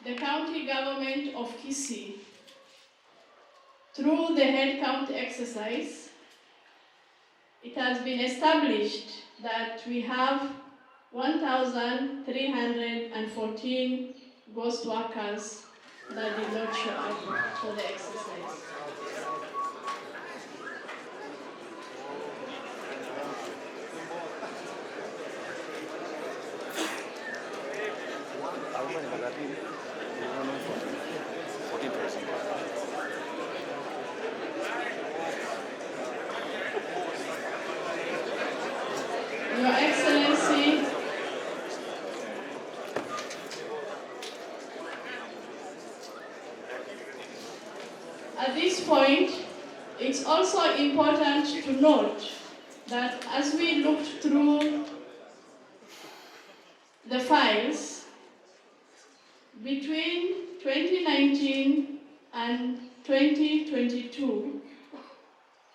the county government of Kisii, through the headcount exercise, it has been established that we have 1,314 ghost workers that did not show up for the exercise. Your Excellency, at this point, it's also important to note that as we looked through the files, between 2019 and 2022,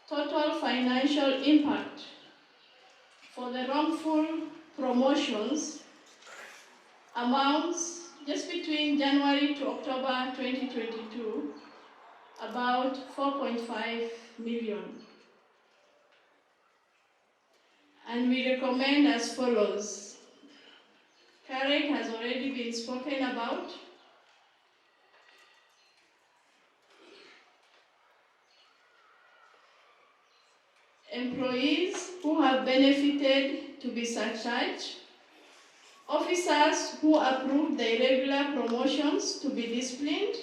total financial impact for the wrongful promotions amounts, just between January to October 2022, about 4.5 million. And we recommend as follows. Carrick has already been spoken about. Employees who have benefited to be surcharged, officers who approved the irregular promotions to be disciplined,